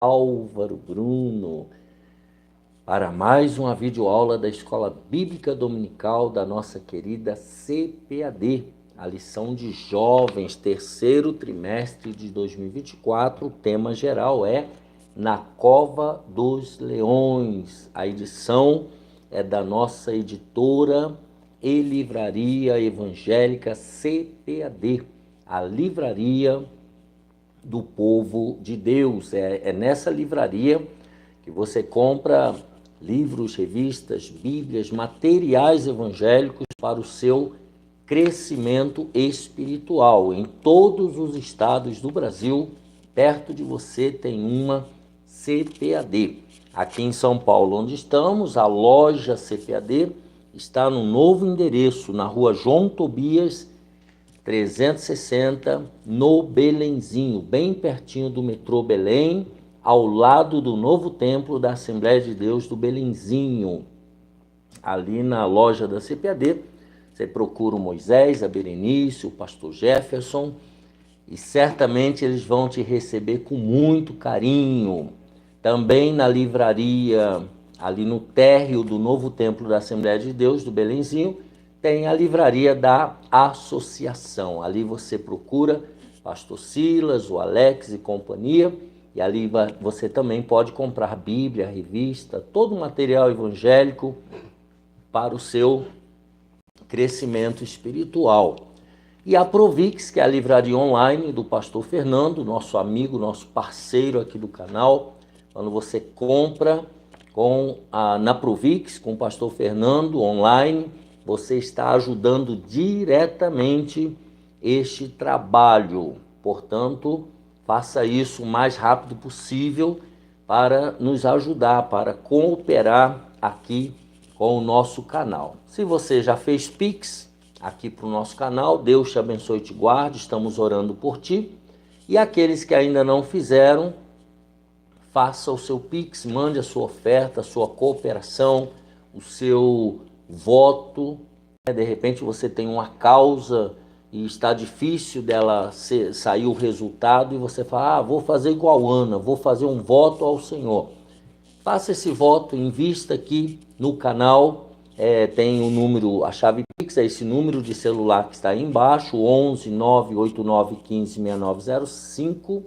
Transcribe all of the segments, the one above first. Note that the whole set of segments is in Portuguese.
Álvaro Bruno para mais uma videoaula da Escola Bíblica Dominical da nossa querida CPAD, a lição de jovens, terceiro trimestre de 2024. O tema geral é Na Cova dos Leões. A edição é da nossa editora e livraria evangélica CPAD, a livraria do povo de Deus. É nessa livraria que você compra livros, revistas, bíblias, materiais evangélicos para o seu crescimento espiritual. Em todos os estados do Brasil, perto de você tem uma CPAD. Aqui em São Paulo, onde estamos, a loja CPAD está no novo endereço, na rua João Tobias, 360, no Belenzinho, bem pertinho do metrô Belém, ao lado do novo templo da Assembleia de Deus do Belenzinho. Ali na loja da CPAD, você procura o Moisés, a Berenice, o pastor Jefferson, e certamente eles vão te receber com muito carinho. Também na livraria, ali no térreo do novo templo da Assembleia de Deus do Belenzinho, tem a livraria da Associação. Ali você procura pastor Silas, o Alex e companhia, e ali você também pode comprar Bíblia, revista, todo o material evangélico para o seu crescimento espiritual. E a Provix, que é a livraria online do pastor Fernando, nosso amigo, nosso parceiro aqui do canal. Quando você compra na Provix, com o pastor Fernando online, você está ajudando diretamente este trabalho. Portanto, faça isso o mais rápido possível para nos ajudar, para cooperar aqui com o nosso canal. Se você já fez Pix aqui para o nosso canal, Deus te abençoe e te guarde, estamos orando por ti. E aqueles que ainda não fizeram, faça o seu Pix, mande a sua oferta, a sua cooperação, o seu voto. De repente você tem uma causa e está difícil dela sair o resultado e você fala, vou fazer igual Ana, vou fazer um voto ao Senhor. Faça esse voto, invista aqui no canal, tem o número, a chave Pix, é esse número de celular que está aí embaixo, 11 989 15 6905,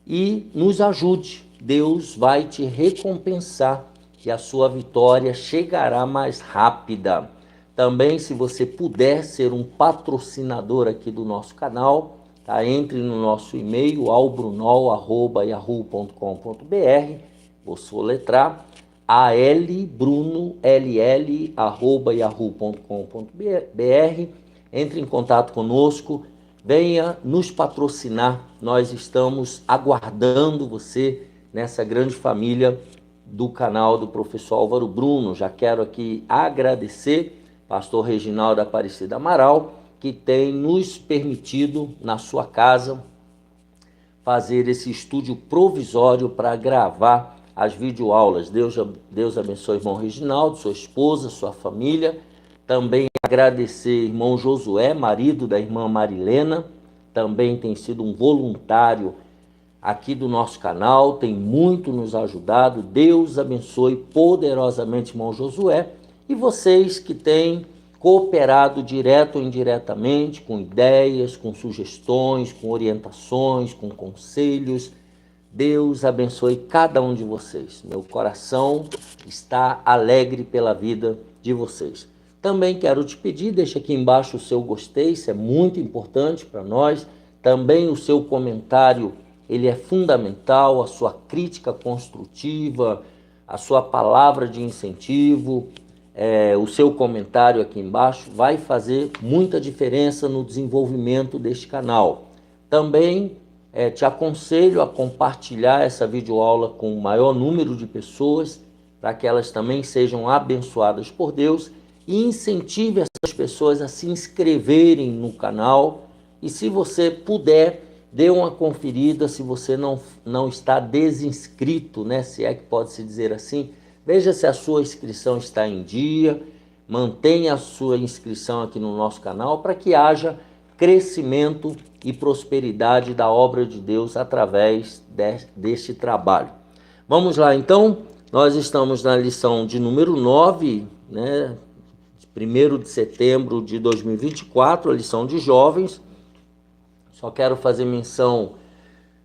e nos ajude. Deus vai te recompensar e a sua vitória chegará mais rápida. Também, se você puder ser um patrocinador aqui do nosso canal, tá? Entre no nosso e-mail, albrunol@yahoo.com.br, vou soletrar, albrunll@yahoo.com.br. Entre em contato conosco, venha nos patrocinar. Nós estamos aguardando você nessa grande família do canal do professor Álvaro Bruno. Já quero aqui agradecer pastor Reginaldo Aparecida Amaral, que tem nos permitido, na sua casa, fazer esse estúdio provisório para gravar as videoaulas. Deus abençoe o irmão Reginaldo, sua esposa, sua família. Também agradecer irmão Josué, marido da irmã Marilena, também tem sido um voluntário aqui do nosso canal, tem muito nos ajudado. Deus abençoe poderosamente irmão Josué. E vocês que têm cooperado direto ou indiretamente, com ideias, com sugestões, com orientações, com conselhos, Deus abençoe cada um de vocês. Meu coração está alegre pela vida de vocês. Também quero te pedir, deixa aqui embaixo o seu gostei, isso é muito importante para nós. Também o seu comentário, ele é fundamental, a sua crítica construtiva, a sua palavra de incentivo, o seu comentário aqui embaixo vai fazer muita diferença no desenvolvimento deste canal. Também te aconselho a compartilhar essa videoaula com o maior número de pessoas, para que elas também sejam abençoadas por Deus, e incentive essas pessoas a se inscreverem no canal. E se você puder, dê uma conferida se você não está desinscrito, né? Se é que pode se dizer assim. Veja se a sua inscrição está em dia, mantenha a sua inscrição aqui no nosso canal para que haja crescimento e prosperidade da obra de Deus através deste trabalho. Vamos lá, então, nós estamos na lição de número 9, né, 1º de setembro de 2024, a lição de jovens. Só quero fazer menção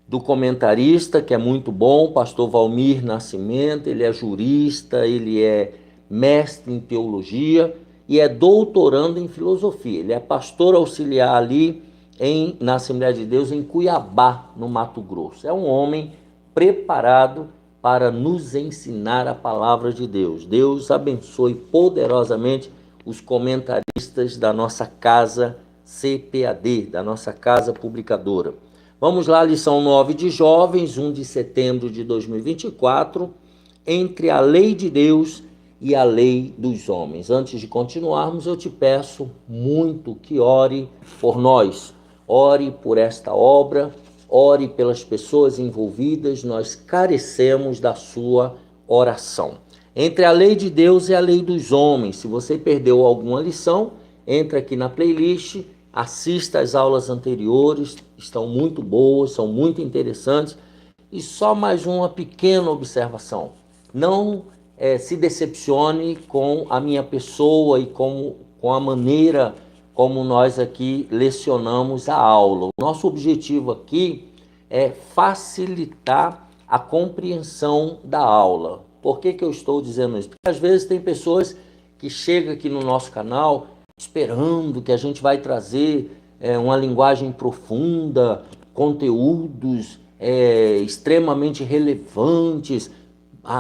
do comentarista, que é muito bom, pastor Valmir Nascimento. Ele é jurista, ele é mestre em teologia e é doutorando em filosofia. Ele é pastor auxiliar ali na Assembleia de Deus em Cuiabá, no Mato Grosso. É um homem preparado para nos ensinar a palavra de Deus. Deus abençoe poderosamente os comentaristas da nossa casa CPAD, da nossa casa publicadora. Vamos lá, lição 9 de jovens, 1 de setembro de 2024, entre a lei de Deus e a lei dos homens. Antes de continuarmos, eu te peço muito que ore por nós. Ore por esta obra, ore pelas pessoas envolvidas, nós carecemos da sua oração. Entre a lei de Deus e a lei dos homens. Se você perdeu alguma lição, entra aqui na playlist, assista às aulas anteriores, estão muito boas, são muito interessantes. E só mais uma pequena observação. Não se decepcione com a minha pessoa e com a maneira como nós aqui lecionamos a aula. O nosso objetivo aqui é facilitar a compreensão da aula. Por que eu estou dizendo isso? Porque às vezes tem pessoas que chegam aqui no nosso canal esperando que a gente vai trazer uma linguagem profunda, conteúdos extremamente relevantes,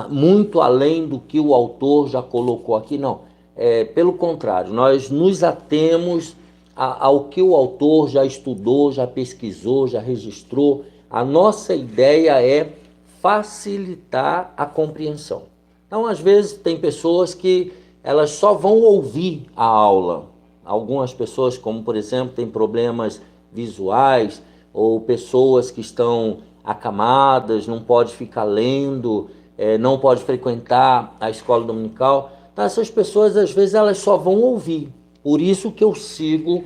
muito além do que o autor já colocou aqui. Não, pelo contrário, nós nos atemos ao que o autor já estudou, já pesquisou, já registrou. A nossa ideia é facilitar a compreensão. Então, às vezes, tem pessoas que elas só vão ouvir a aula. Algumas pessoas, como por exemplo, têm problemas visuais, ou pessoas que estão acamadas, não pode ficar lendo, não pode frequentar a escola dominical. Então, essas pessoas, às vezes, elas só vão ouvir. Por isso que eu sigo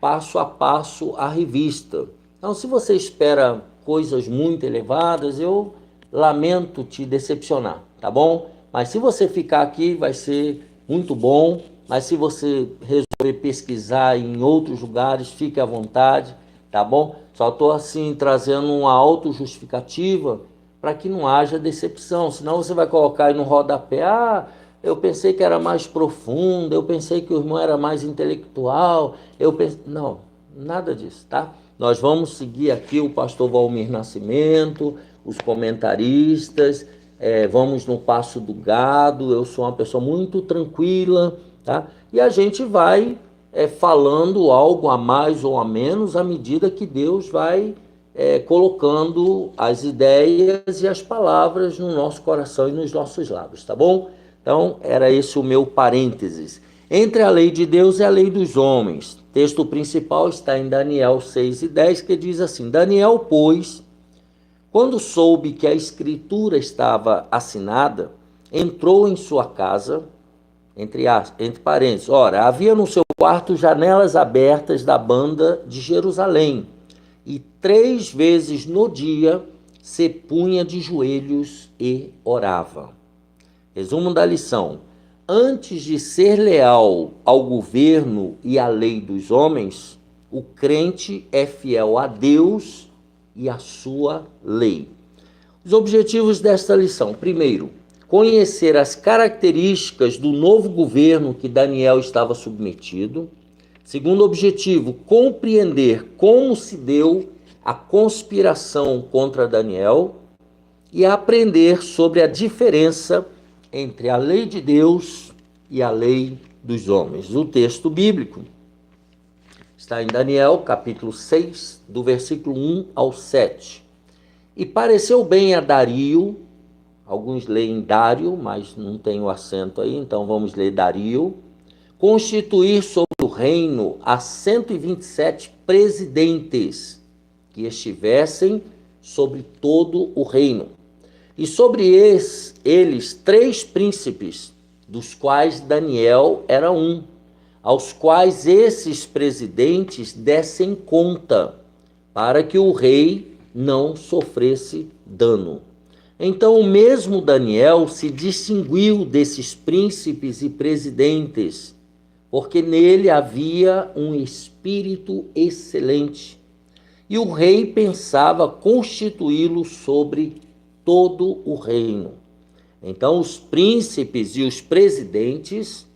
passo a passo a revista. Então, se você espera coisas muito elevadas, eu lamento te decepcionar, tá bom? Mas se você ficar aqui, vai ser muito bom. Mas se você resolver pesquisar em outros lugares, fique à vontade, tá bom? Só estou assim trazendo uma autojustificativa para que não haja decepção. Senão você vai colocar aí no rodapé: eu pensei que era mais profundo, eu pensei que o irmão era mais intelectual, Não, nada disso, tá? Nós vamos seguir aqui o pastor Valmir Nascimento, os comentaristas, vamos no passo do gado. Eu sou uma pessoa muito tranquila, tá? E a gente vai falando algo a mais ou a menos à medida que Deus vai colocando as ideias e as palavras no nosso coração e nos nossos lábios, tá bom? Então, era esse o meu parênteses. Entre a lei de Deus e a lei dos homens. O texto principal está em Daniel 6:10, que diz assim: Daniel, pois, quando soube que a escritura estava assinada, entrou em sua casa, entre parênteses, ora, havia no seu quarto janelas abertas da banda de Jerusalém, e 3 vezes no dia se punha de joelhos e orava. Resumo da lição: antes de ser leal ao governo e à lei dos homens, o crente é fiel a Deus e à sua lei. Os objetivos desta lição: primeiro, conhecer as características do novo governo que Daniel estava submetido. Segundo objetivo, compreender como se deu a conspiração contra Daniel e aprender sobre a diferença entre a lei de Deus e a lei dos homens. O texto bíblico está em Daniel, capítulo 6, do versículo 1 ao 7. E pareceu bem a Dario, alguns leem Dário, mas não tem o acento aí, então vamos ler Dario, constituir sobre o reino a 127 presidentes que estivessem sobre todo o reino. E sobre eles 3 príncipes, dos quais Daniel era um, aos quais esses presidentes dessem conta, para que o rei não sofresse dano. Então, o mesmo Daniel se distinguiu desses príncipes e presidentes, porque nele havia um espírito excelente. E o rei pensava constituí-lo sobre todo o reino. Então, os príncipes e os presidentes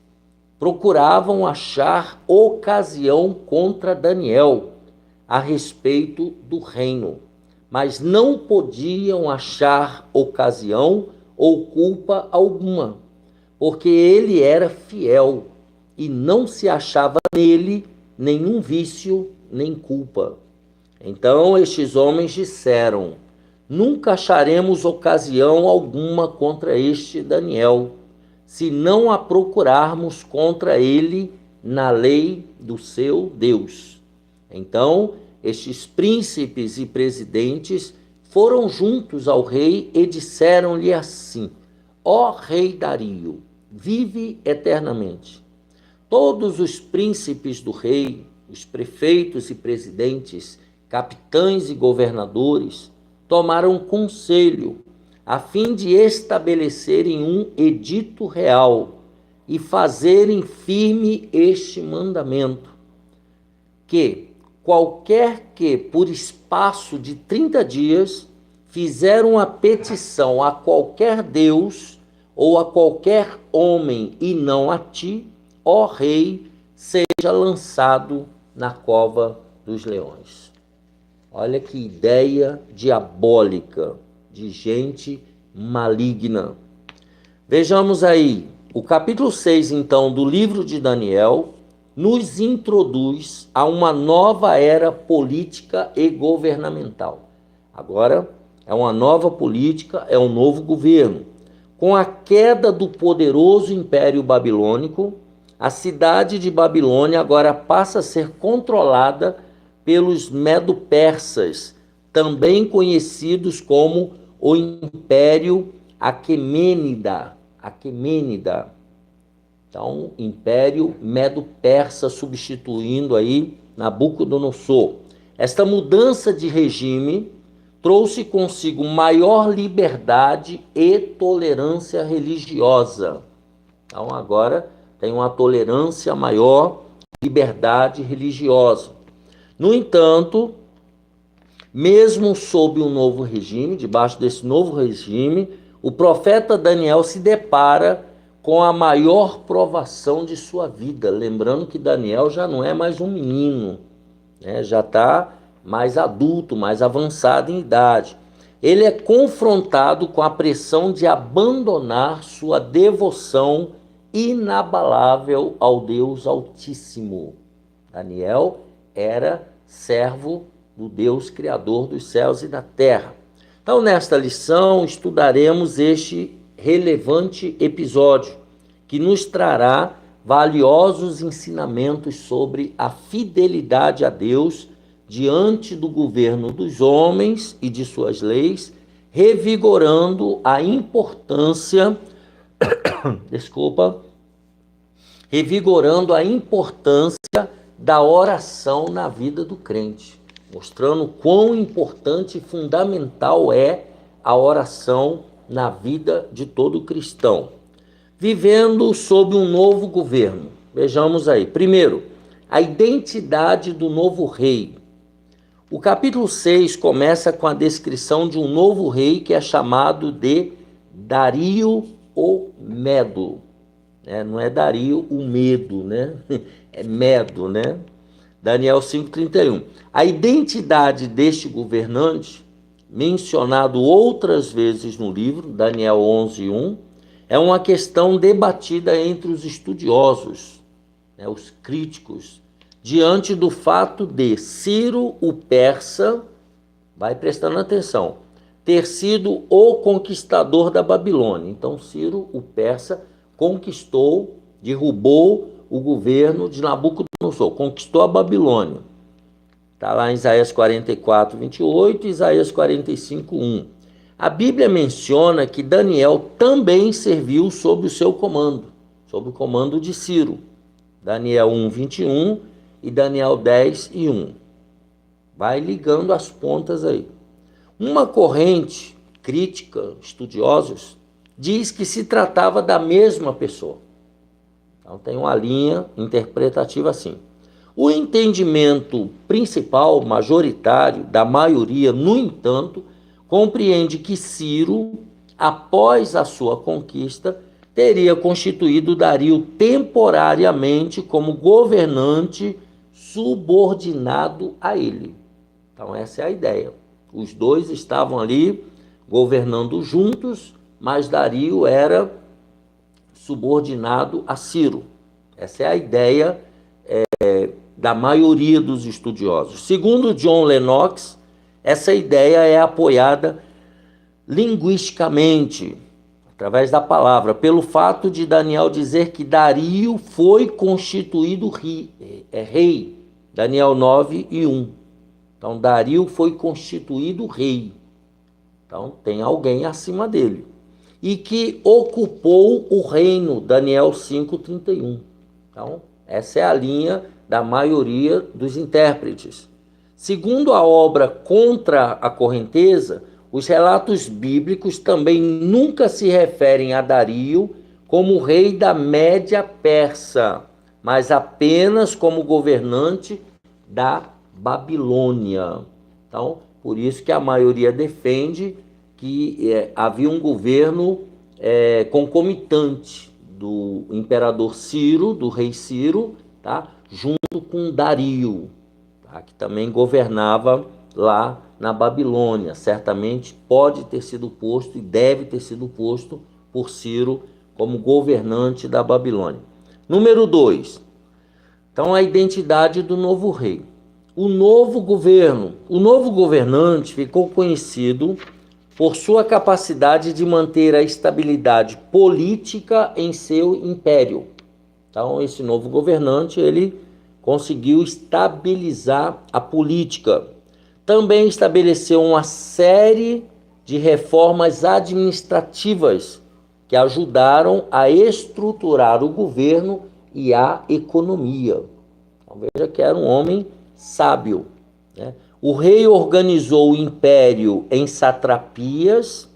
procuravam achar ocasião contra Daniel a respeito do reino, mas não podiam achar ocasião ou culpa alguma, porque ele era fiel e não se achava nele nenhum vício nem culpa. Então estes homens disseram: nunca acharemos ocasião alguma contra este Daniel, se não a procurarmos contra ele na lei do seu Deus. Então, estes príncipes e presidentes foram juntos ao rei e disseram-lhe assim: ó rei Dario, vive eternamente. Todos os príncipes do rei, os prefeitos e presidentes, capitães e governadores, tomaram conselho a fim de estabelecerem um edito real e fazerem firme este mandamento, que qualquer que, por espaço de 30 dias, fizer uma petição a qualquer Deus ou a qualquer homem e não a ti, ó rei, seja lançado na cova dos leões. Olha que ideia diabólica de gente maligna. Vejamos aí, o capítulo 6, então, do livro de Daniel, nos introduz a uma nova era política e governamental. Agora, é uma nova política, é um novo governo. Com a queda do poderoso Império Babilônico, a cidade de Babilônia agora passa a ser controlada pelos medo-persas, também conhecidos como o Império Aquemênida. Então, Império Medo-Persa, substituindo aí Nabucodonosor. Esta mudança de regime trouxe consigo maior liberdade e tolerância religiosa. Então, agora tem uma tolerância maior, liberdade religiosa. No entanto, mesmo sob um novo regime, debaixo desse novo regime, o profeta Daniel se depara com a maior provação de sua vida. Lembrando que Daniel já não é mais um menino, né? Já está mais adulto, mais avançado em idade. Ele é confrontado com a pressão de abandonar sua devoção inabalável ao Deus Altíssimo. Daniel era servo do Deus Criador dos céus e da terra. Então, nesta lição, estudaremos este relevante episódio, que nos trará valiosos ensinamentos sobre a fidelidade a Deus diante do governo dos homens e de suas leis, revigorando a importância, revigorando a importância da oração na vida do crente, mostrando quão importante e fundamental é a oração na vida de todo cristão. Vivendo sob um novo governo. Vejamos aí. Primeiro, a identidade do novo rei. O capítulo 6 começa com a descrição de um novo rei que é chamado de Dario o Medo. Não é Dario o Medo, né? É Medo, né? Daniel 5,31. A identidade deste governante, mencionado outras vezes no livro, Daniel 11:1, é uma questão debatida entre os estudiosos, os críticos, diante do fato de Ciro o persa, vai prestando atenção, ter sido o conquistador da Babilônia. Então, Ciro o persa conquistou, derrubou o governo de Nabucodonosor, conquistou a Babilônia. Está lá em Isaías 44:28 e Isaías 45:1. A Bíblia menciona que Daniel também serviu sob o seu comando, sob o comando de Ciro. Daniel 1:21 e Daniel 10:1. Vai ligando as pontas aí. Uma corrente crítica, estudiosos, diz que se tratava da mesma pessoa. Então tem uma linha interpretativa assim. O entendimento principal, majoritário, da maioria, no entanto, compreende que Ciro, após a sua conquista, teria constituído Dario temporariamente como governante subordinado a ele. Então essa é a ideia. Os dois estavam ali governando juntos, mas Dario era subordinado a Ciro. Essa é a ideia da maioria dos estudiosos. Segundo John Lennox, essa ideia é apoiada linguisticamente, através da palavra, pelo fato de Daniel dizer que Dario foi constituído rei. Daniel 9:1. Então, Dario foi constituído rei. Então, tem alguém acima dele. E que ocupou o reino, Daniel 5:31. Então, essa é a linha da maioria dos intérpretes. Segundo a obra Contra a Correnteza, os relatos bíblicos também nunca se referem a Dario como rei da Média Persa, mas apenas como governante da Babilônia. Então, por isso que a maioria defende que havia um governo concomitante do imperador Ciro, do rei Ciro, tá? Junto com Dario, tá? Que também governava lá na Babilônia. Certamente pode ter sido posto e deve ter sido posto por Ciro como governante da Babilônia. Número 2. Então, a identidade do novo rei. O novo governante ficou conhecido por sua capacidade de manter a estabilidade política em seu império. Então, esse novo governante, ele conseguiu estabilizar a política. Também estabeleceu uma série de reformas administrativas que ajudaram a estruturar o governo e a economia. Então, veja que era um homem sábio, né? O rei organizou o império em satrapias.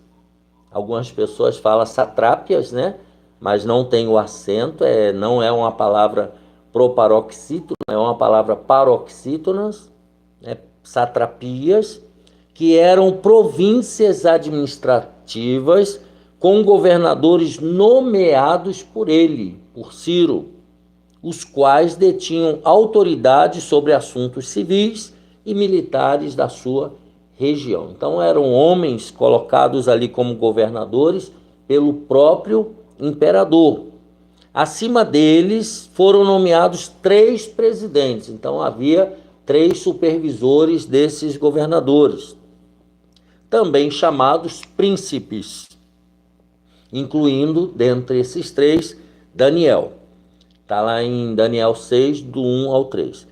Algumas pessoas falam satrápias, né? Mas não tem o acento, não é uma palavra proparoxítona, é uma palavra paroxítonas, né? Satrapias, que eram províncias administrativas com governadores nomeados por ele, por Ciro, os quais detinham autoridade sobre assuntos civis e militares da sua região. Então eram homens colocados ali como governadores pelo próprio imperador. Acima deles foram nomeados 3 presidentes. Então havia 3 supervisores desses governadores, também chamados príncipes, incluindo dentre esses 3 Daniel. Está lá em Daniel 6, do 1 ao 3.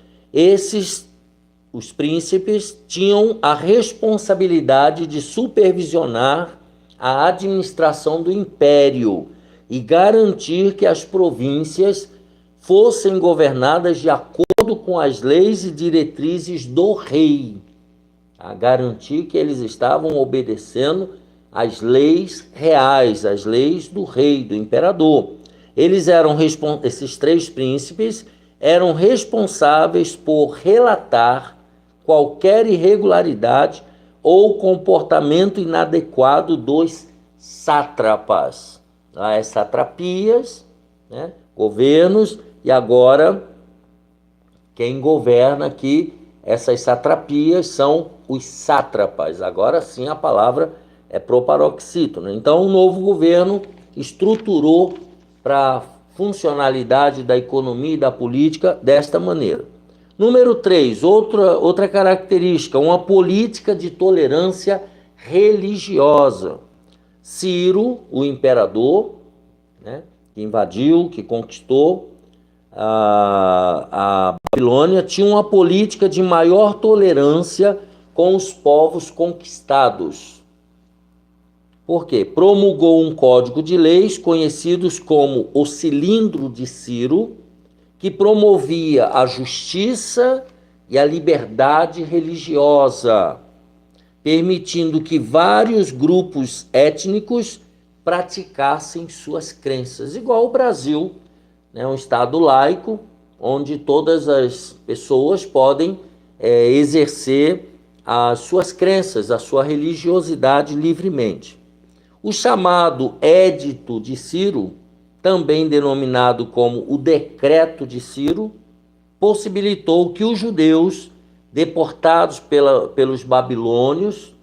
Os príncipes tinham a responsabilidade de supervisionar a administração do império e garantir que as províncias fossem governadas de acordo com as leis e diretrizes do rei. A garantir que eles estavam obedecendo às leis reais, às leis do rei, do imperador. Esses 3 príncipes eram responsáveis por relatar qualquer irregularidade ou comportamento inadequado dos sátrapas. As satrapias, né? Governos, e agora quem governa aqui essas satrapias são os sátrapas. Agora sim a palavra é proparoxítona. Então o novo governo estruturou para a funcionalidade da economia e da política desta maneira. Número 3, outra característica, uma política de tolerância religiosa. Ciro, o imperador, né, que invadiu, que conquistou a Babilônia, tinha uma política de maior tolerância com os povos conquistados. Por quê? Promulgou um código de leis conhecidos como o Cilindro de Ciro, que promovia a justiça e a liberdade religiosa, permitindo que vários grupos étnicos praticassem suas crenças, igual o Brasil, né, um estado laico, onde todas as pessoas podem exercer as suas crenças, a sua religiosidade livremente. O chamado Édito de Ciro, também denominado como o Decreto de Ciro, possibilitou que os judeus deportados pelos babilônios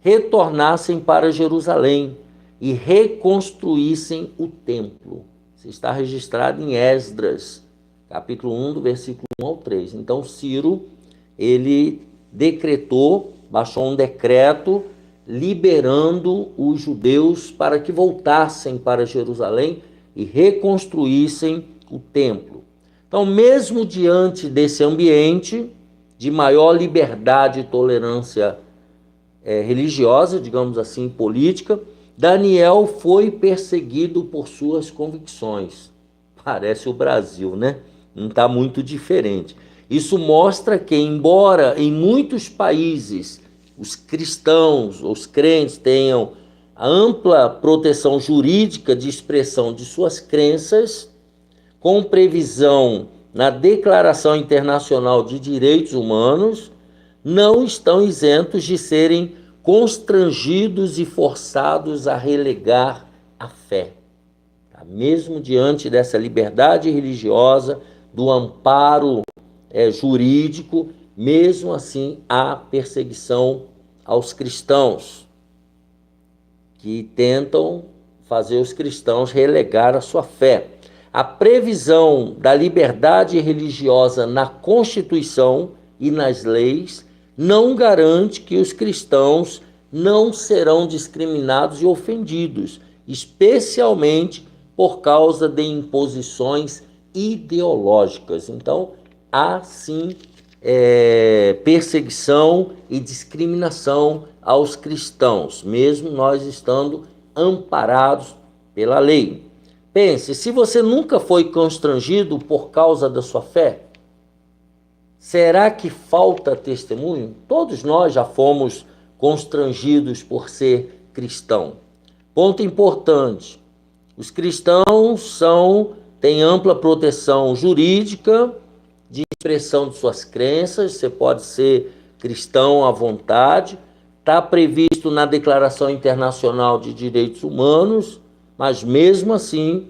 retornassem para Jerusalém e reconstruíssem o templo. Isso está registrado em Esdras, capítulo 1, do versículo 1 ao 3. Então, Ciro, ele decretou, baixou um decreto liberando os judeus para que voltassem para Jerusalém e reconstruíssem o templo. Então, mesmo diante desse ambiente de maior liberdade e tolerância religiosa, digamos assim, política, Daniel foi perseguido por suas convicções. Parece o Brasil, né? Não está muito diferente. Isso mostra que, embora em muitos países os cristãos, os crentes tenham a ampla proteção jurídica de expressão de suas crenças, com previsão na Declaração Internacional de Direitos Humanos, não estão isentos de serem constrangidos e forçados a relegar a fé. Mesmo diante dessa liberdade religiosa, do amparo jurídico, mesmo assim há perseguição aos cristãos, que tentam fazer os cristãos relegar a sua fé. A previsão da liberdade religiosa na Constituição e nas leis não garante que os cristãos não serão discriminados e ofendidos, especialmente por causa de imposições ideológicas. Então, há sim perseguição e discriminação aos cristãos, mesmo nós estando amparados pela lei. Pense, se você nunca foi constrangido por causa da sua fé, será que falta testemunho? Todos nós já fomos constrangidos por ser cristão. Ponto importante, os cristãos têm ampla proteção jurídica de expressão de suas crenças, você pode ser cristão à vontade, está previsto na Declaração Internacional de Direitos Humanos, mas mesmo assim,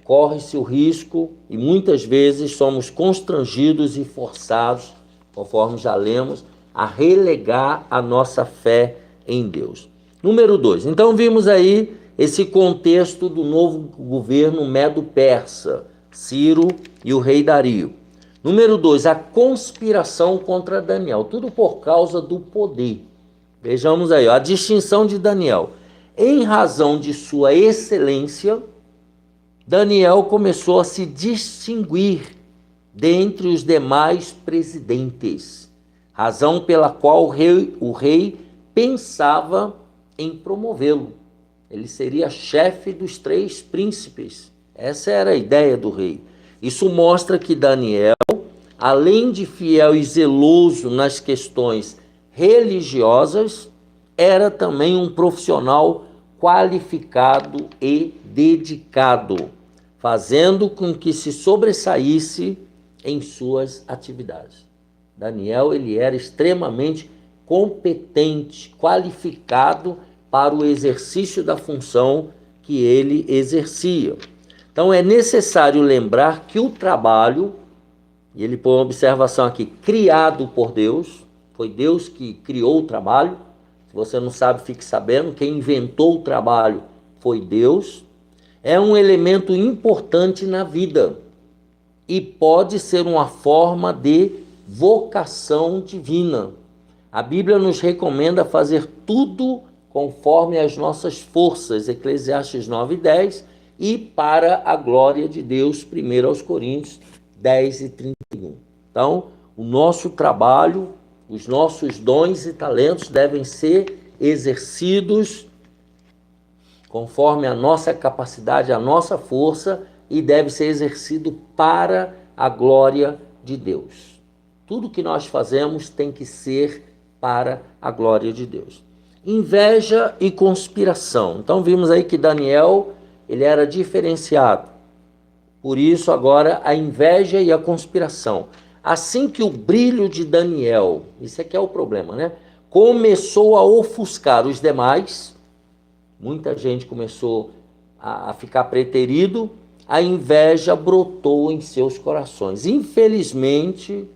corre-se o risco e muitas vezes somos constrangidos e forçados, conforme já lemos, a relegar a nossa fé em Deus. Número 2, então vimos aí esse contexto do novo governo medo-persa, Ciro e o rei Dario. Número 2, a conspiração contra Daniel, tudo por causa do poder. Vejamos aí, a distinção de Daniel. Em razão de sua excelência, Daniel começou a se distinguir dentre os demais presidentes, razão pela qual o rei pensava em promovê-lo. Ele seria chefe dos 3 príncipes. Essa era a ideia do rei. Isso mostra que Daniel, além de fiel e zeloso nas questões religiosas, era também um profissional qualificado e dedicado, fazendo com que se sobressaísse em suas atividades. Daniel, ele era extremamente competente, qualificado para o exercício da função que ele exercia. Então é necessário lembrar que o trabalho, e ele põe uma observação aqui, criado por Deus, foi Deus que criou o trabalho. Se você não sabe, fique sabendo, quem inventou o trabalho foi Deus. É um elemento importante na vida e pode ser uma forma de vocação divina. A Bíblia nos recomenda fazer tudo conforme as nossas forças, Eclesiastes 9:10, e para a glória de Deus, 1 aos Coríntios 10:31. Então, o nosso trabalho, os nossos dons e talentos devem ser exercidos conforme a nossa capacidade, a nossa força, e deve ser exercido para a glória de Deus. Tudo que nós fazemos tem que ser para a glória de Deus. Inveja e conspiração. Então vimos aí que Daniel, ele era diferenciado. Por isso agora a inveja e a conspiração. Assim que o brilho de Daniel, isso aqui é o problema, né? Começou a ofuscar os demais, muita gente começou a ficar preterido, a inveja brotou em seus corações. Infelizmente,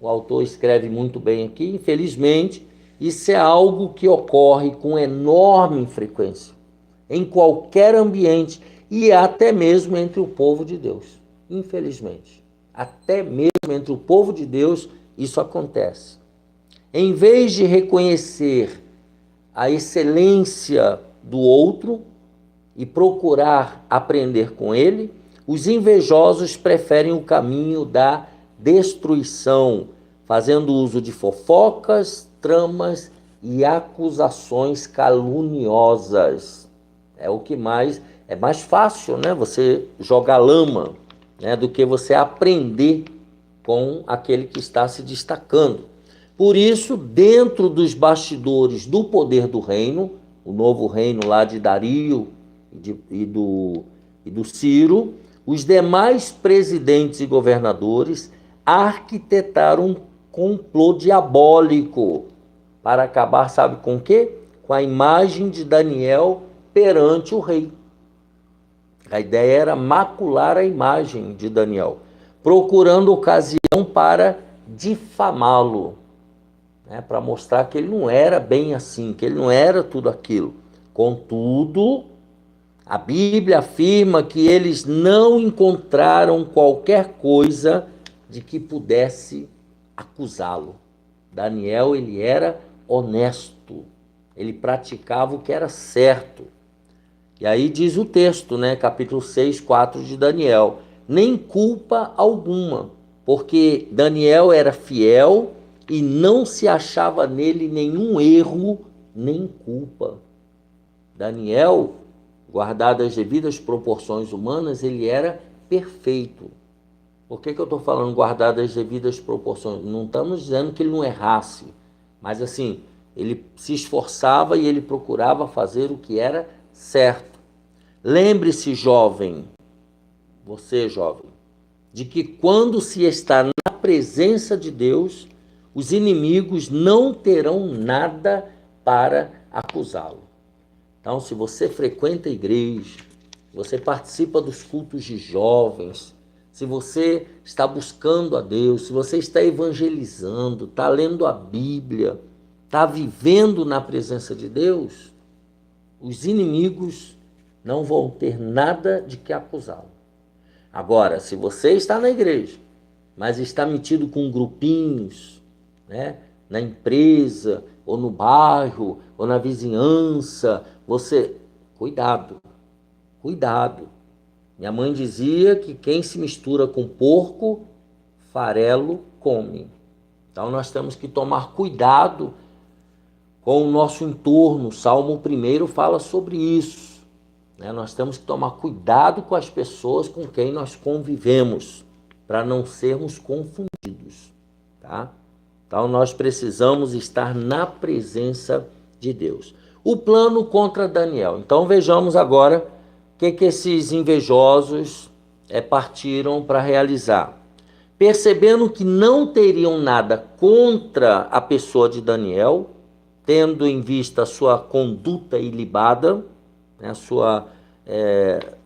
o autor escreve muito bem aqui, infelizmente, isso é algo que ocorre com enorme frequência, em qualquer ambiente, e até mesmo entre o povo de Deus. Infelizmente, até mesmo entre o povo de Deus, isso acontece. Em vez de reconhecer a excelência do outro e procurar aprender com ele, os invejosos preferem o caminho da destruição, fazendo uso de fofocas, tramas e acusações caluniosas. É o que mais é mais fácil, né? Você jogar lama, né, do que você aprender com aquele que está se destacando. Por isso, dentro dos bastidores do poder do reino, o novo reino lá de Dario e do Ciro, os demais presidentes e governadores arquitetaram um complô diabólico para acabar, sabe com o quê? Com a imagem de Daniel perante o rei. A ideia era macular a imagem de Daniel, procurando ocasião para difamá-lo, né, para mostrar que ele não era bem assim, que ele não era tudo aquilo. Contudo, a Bíblia afirma que eles não encontraram qualquer coisa de que pudesse acusá-lo. Daniel, ele era honesto, ele praticava o que era certo. E aí diz o texto, né, capítulo 6, 4 de Daniel, nem culpa alguma, porque Daniel era fiel e não se achava nele nenhum erro, nem culpa. Daniel, guardado as devidas proporções humanas, ele era perfeito. Por que eu estou falando guardado as devidas proporções? Não estamos dizendo que ele não errasse, mas assim, ele se esforçava e ele procurava fazer o que era certo. Lembre-se, jovem, você jovem, de que quando se está na presença de Deus, os inimigos não terão nada para acusá-lo. Então, se você frequenta a igreja, você participa dos cultos de jovens, se você está buscando a Deus, se você está evangelizando, está lendo a Bíblia, está vivendo na presença de Deus, os inimigos não vão ter nada de que acusá-lo. Agora, se você está na igreja, mas está metido com grupinhos, né, na empresa, ou no bairro, ou na vizinhança, cuidado, cuidado. Minha mãe dizia que quem se mistura com porco, farelo come. Então nós temos que tomar cuidado com o nosso entorno. O Salmo 1 fala sobre isso, né? Nós temos que tomar cuidado com as pessoas com quem nós convivemos, para não sermos confundidos, tá? Então nós precisamos estar na presença de Deus. O plano contra Daniel. Então vejamos agora o que esses invejosos partiram para realizar. Percebendo que não teriam nada contra a pessoa de Daniel, tendo em vista a sua conduta ilibada, né, a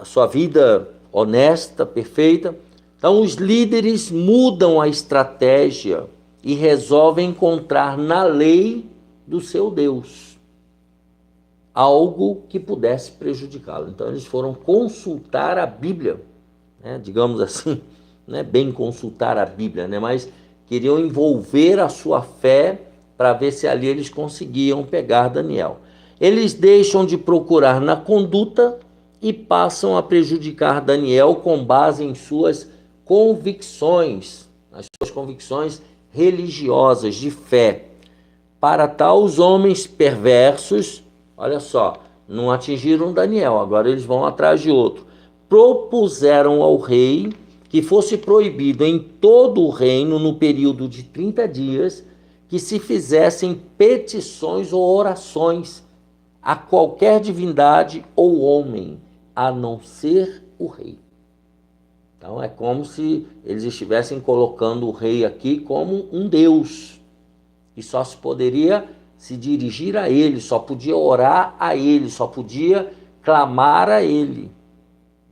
sua vida honesta, perfeita, então os líderes mudam a estratégia e resolvem encontrar na lei do seu Deus algo que pudesse prejudicá-lo. Então eles foram consultar a Bíblia, né, digamos assim, não é bem consultar a Bíblia, né, mas queriam envolver a sua fé para ver se ali eles conseguiam pegar Daniel. Eles deixam de procurar na conduta e passam a prejudicar Daniel com base em suas convicções, as suas convicções religiosas de fé. Para tal, os homens perversos, olha só, não atingiram Daniel, agora eles vão atrás de outro. Propuseram ao rei que fosse proibido em todo o reino, no período de 30 dias, que se fizessem petições ou orações a qualquer divindade ou homem, a não ser o rei. Então é como se eles estivessem colocando o rei aqui como um deus, e só se poderia se dirigir a ele, só podia orar a ele, só podia clamar a ele.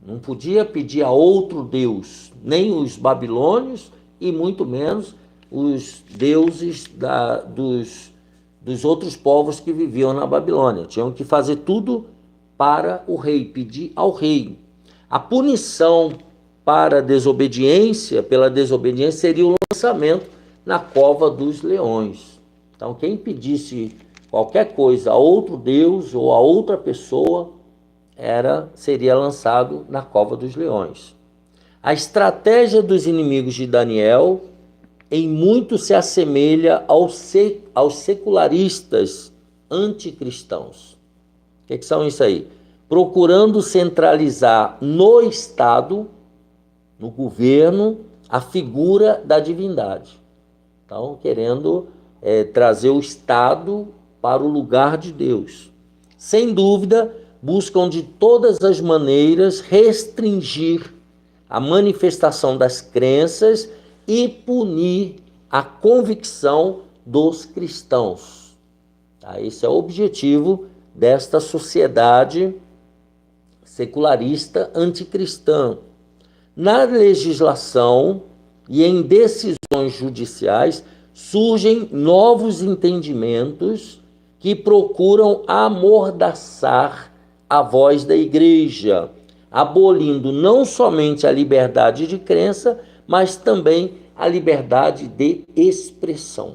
Não podia pedir a outro deus, nem os babilônios e muito menos os deuses dos outros povos que viviam na Babilônia. Tinham que fazer tudo para o rei, pedir ao rei. A punição para a desobediência, pela desobediência, seria o lançamento na cova dos leões. Então, quem pedisse qualquer coisa a outro deus ou a outra pessoa, seria lançado na cova dos leões. A estratégia dos inimigos de Daniel em muito se assemelha aos secularistas anticristãos. O que são isso aí? Procurando centralizar no Estado, no governo, a figura da divindade. Então, querendo trazer o Estado para o lugar de Deus. Sem dúvida, buscam de todas as maneiras restringir a manifestação das crenças e punir a convicção dos cristãos. Esse é o objetivo desta sociedade secularista anticristã. Na legislação e em decisões judiciais surgem novos entendimentos que procuram amordaçar a voz da igreja, abolindo não somente a liberdade de crença, mas também a liberdade de expressão.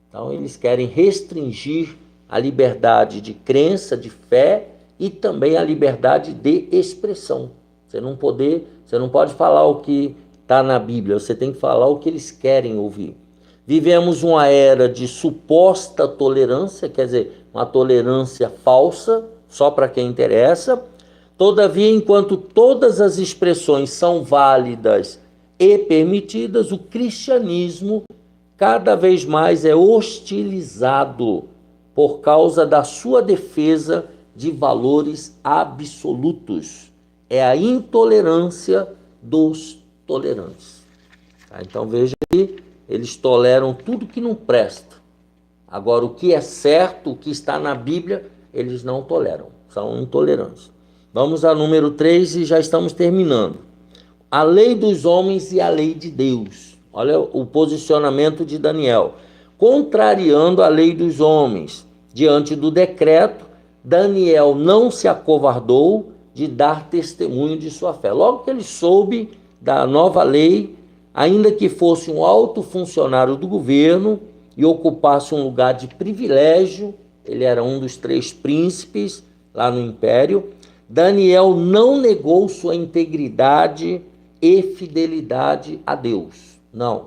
Então, eles querem restringir a liberdade de crença, de fé e também a liberdade de expressão. Você não pode falar o que está na Bíblia, você tem que falar o que eles querem ouvir. Vivemos uma era de suposta tolerância, quer dizer, uma tolerância falsa, só para quem interessa. Todavia, enquanto todas as expressões são válidas e permitidas, o cristianismo cada vez mais é hostilizado por causa da sua defesa de valores absolutos. É a intolerância dos tolerantes. Então veja que eles toleram tudo que não presta. Agora, o que é certo, o que está na Bíblia, eles não toleram, são intolerantes. Vamos a número 3 e já estamos terminando. A lei dos homens e a lei de Deus. Olha o posicionamento de Daniel. Contrariando a lei dos homens, diante do decreto, Daniel não se acovardou de dar testemunho de sua fé. Logo que ele soube da nova lei, ainda que fosse um alto funcionário do governo e ocupasse um lugar de privilégio, ele era um dos 3 príncipes lá no império, Daniel não negou sua integridade e fidelidade a Deus. Não.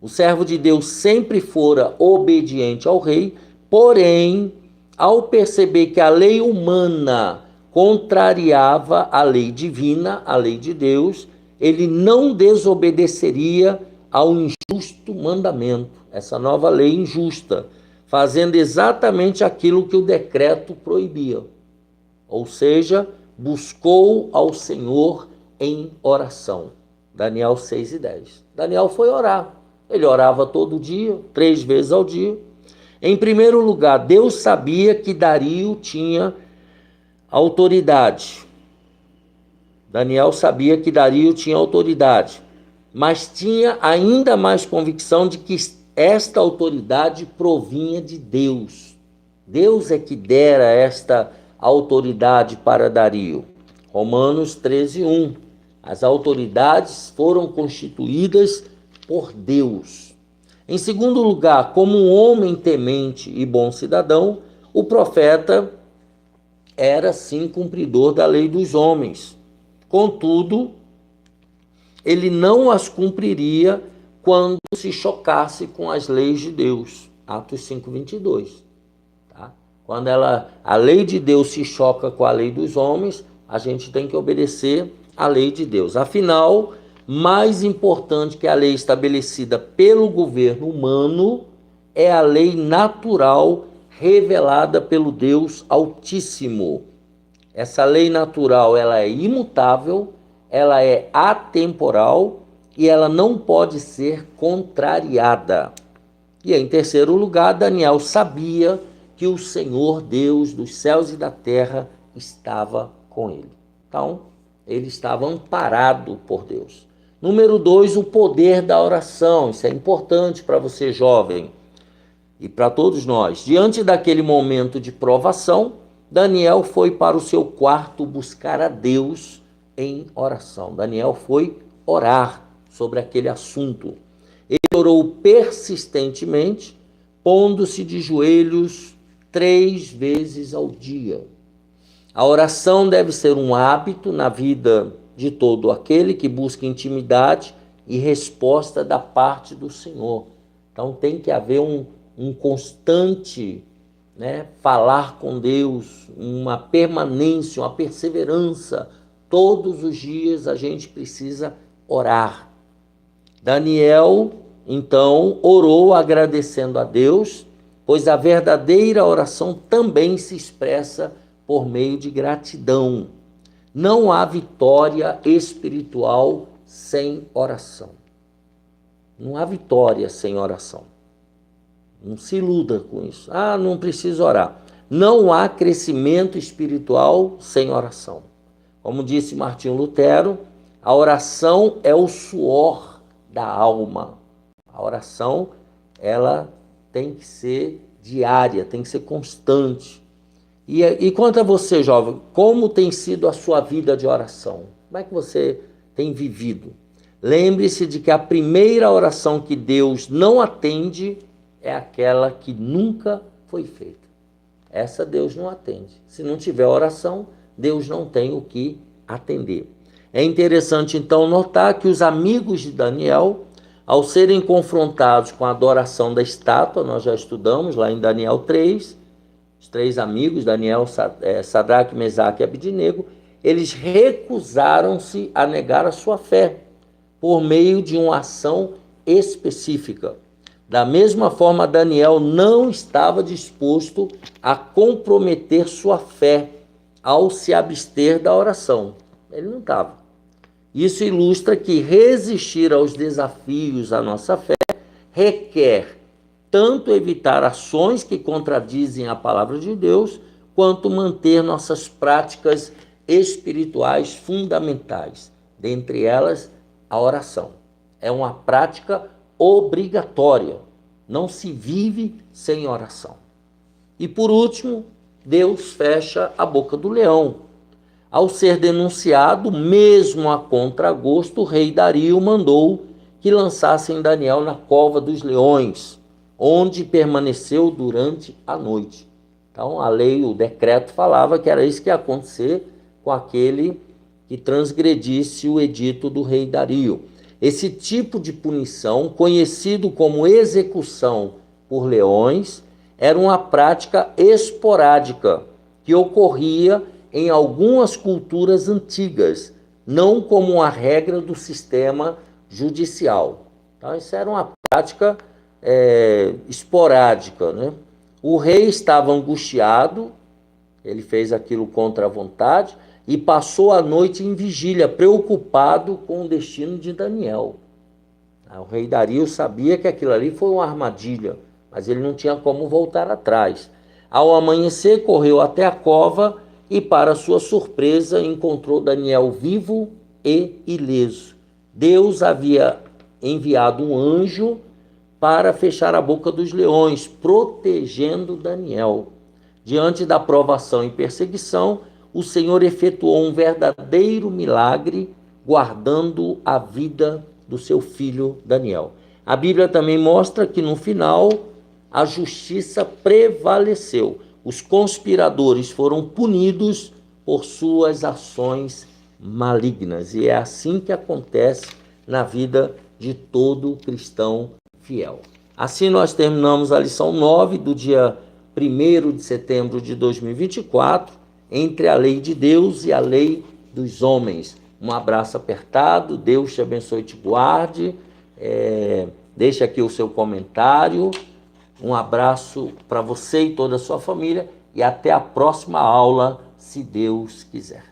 O servo de Deus sempre fora obediente ao rei, porém, ao perceber que a lei humana contrariava a lei divina, a lei de Deus, ele não desobedeceria ao injusto mandamento, essa nova lei injusta, fazendo exatamente aquilo que o decreto proibia. Ou seja, buscou ao Senhor em oração. Daniel 6:10. Daniel foi orar. Ele orava todo dia, 3 vezes ao dia. Em primeiro lugar, Deus sabia que Dario tinha autoridade. Daniel sabia que Dario tinha autoridade, mas tinha ainda mais convicção de que esta autoridade provinha de Deus. Deus é que dera esta autoridade para Dario. Romanos 13:1. As autoridades foram constituídas por Deus. Em segundo lugar, como um homem temente e bom cidadão, o profeta era sim cumpridor da lei dos homens. Contudo, ele não as cumpriria quando se chocasse com as leis de Deus. Atos 5:22. Tá? Quando a lei de Deus se choca com a lei dos homens, a gente tem que obedecer à lei de Deus. Afinal, mais importante que a lei estabelecida pelo governo humano é a lei natural revelada pelo Deus Altíssimo. Essa lei natural, ela é imutável, ela é atemporal e ela não pode ser contrariada. E em terceiro lugar, Daniel sabia que o Senhor Deus dos céus e da terra estava com ele. Então, ele estava amparado por Deus. Número 2, o poder da oração. Isso é importante para você, jovem, e para todos nós. Diante daquele momento de provação, Daniel foi para o seu quarto buscar a Deus em oração. Daniel foi orar sobre aquele assunto. Ele orou persistentemente, pondo-se de joelhos 3 vezes ao dia. A oração deve ser um hábito na vida de todo aquele que busca intimidade e resposta da parte do Senhor. Então tem que haver um constante, falar com Deus, uma permanência, uma perseverança. Todos os dias a gente precisa orar. Daniel, então, orou agradecendo a Deus, pois a verdadeira oração também se expressa por meio de gratidão. Não há vitória espiritual sem oração. Não há vitória sem oração. Não se iluda com isso. Não preciso orar. Não há crescimento espiritual sem oração. Como disse Martinho Lutero, a oração é o suor da alma. A oração, ela tem que ser diária, tem que ser constante. E quanto a você, jovem, como tem sido a sua vida de oração? Como é que você tem vivido? Lembre-se de que a primeira oração que Deus não atende é aquela que nunca foi feita. Essa Deus não atende. Se não tiver oração, Deus não tem o que atender. É interessante, então, notar que os amigos de Daniel, ao serem confrontados com a adoração da estátua, nós já estudamos lá em Daniel 3, os 3 amigos, Daniel, Sadraque, Mesaque e Abidnego, eles recusaram-se a negar a sua fé por meio de uma ação específica. Da mesma forma, Daniel não estava disposto a comprometer sua fé ao se abster da oração. Ele não estava. Isso ilustra que resistir aos desafios à nossa fé requer tanto evitar ações que contradizem a palavra de Deus, quanto manter nossas práticas espirituais fundamentais. Dentre elas, a oração. É uma prática obrigatória. Não se vive sem oração. E por último, Deus fecha a boca do leão. Ao ser denunciado, mesmo a contragosto, o rei Dario mandou que lançassem Daniel na cova dos leões, onde permaneceu durante a noite. Então, a lei, o decreto falava que era isso que ia acontecer com aquele que transgredisse o edito do rei Dario. Esse tipo de punição, conhecido como execução por leões, era uma prática esporádica que ocorria em algumas culturas antigas, não como uma regra do sistema judicial. Então, isso era uma prática esporádica, O rei estava angustiado, ele fez aquilo contra a vontade e passou a noite em vigília, preocupado com o destino de Daniel. O rei Dario sabia que aquilo ali foi uma armadilha, mas ele não tinha como voltar atrás. Ao amanhecer, correu até a cova e, para sua surpresa, encontrou Daniel vivo e ileso. Deus havia enviado um anjo para fechar a boca dos leões, protegendo Daniel. Diante da provação e perseguição, o Senhor efetuou um verdadeiro milagre, guardando a vida do seu filho Daniel. A Bíblia também mostra que no final a justiça prevaleceu. Os conspiradores foram punidos por suas ações malignas. E é assim que acontece na vida de todo cristão fiel. Assim nós terminamos a lição 9 do dia 1º de setembro de 2024, entre a lei de Deus e a lei dos homens. Um abraço apertado, Deus te abençoe e te guarde. Deixe aqui o seu comentário. Um abraço para você e toda a sua família e até a próxima aula, se Deus quiser.